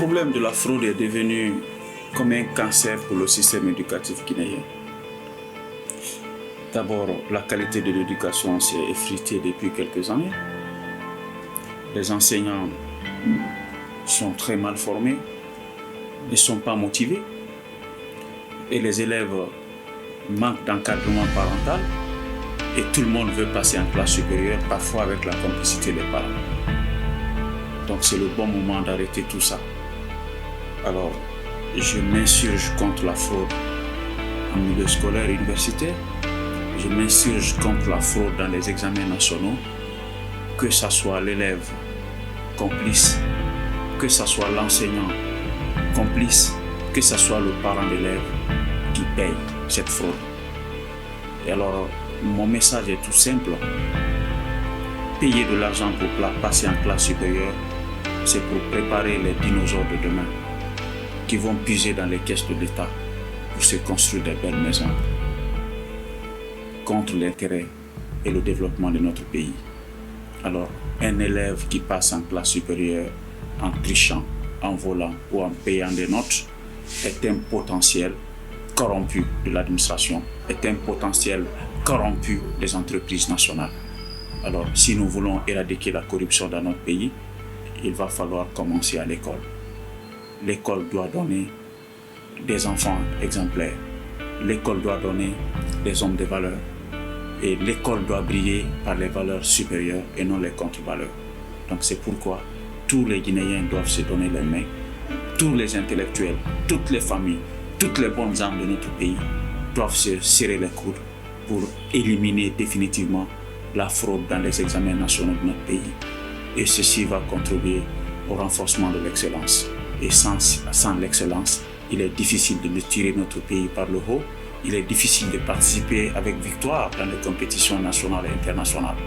problème de la fraude est devenu comme un cancer pour le système éducatif guinéen. D'abord, la qualité de l'éducation s'est effritée depuis quelques années. Les enseignants sont très mal formés, ne sont pas motivés, et les élèves manquent d'encadrement parental, et tout le monde veut passer en classe supérieure, parfois avec la complicité des parents. Donc c'est le bon moment d'arrêter tout ça. Alors, je m'insurge contre la fraude en milieu scolaire et universitaire. Je m'insurge contre la fraude dans les examens nationaux, que ce soit l'élève complice, que ce soit l'enseignant complice, que ce soit le parent d'élève qui paye cette fraude. Et alors, mon message est tout simple. Payer de l'argent pour passer en classe supérieure, c'est pour préparer les dinosaures de demain qui vont puiser dans les caisses de l'État pour se construire des belles maisons contre l'intérêt et le développement de notre pays. Alors, un élève qui passe en classe supérieure en trichant, en volant ou en payant des notes est un potentiel corrompu de l'administration, est un potentiel corrompu des entreprises nationales. Alors, si nous voulons éradiquer la corruption dans notre pays, il va falloir commencer à l'école. L'école doit donner des enfants exemplaires. L'école doit donner des hommes de valeur. Et l'école doit briller par les valeurs supérieures et non les contre-valeurs. Donc c'est pourquoi tous les Guinéens doivent se donner les mains. Tous les intellectuels, toutes les familles, toutes les bonnes âmes de notre pays doivent se serrer les coudes pour éliminer définitivement la fraude dans les examens nationaux de notre pays. Et ceci va contribuer au renforcement de l'excellence. Et sans l'excellence, il est difficile de tirer notre pays par le haut. Il est difficile de participer avec victoire dans les compétitions nationales et internationales.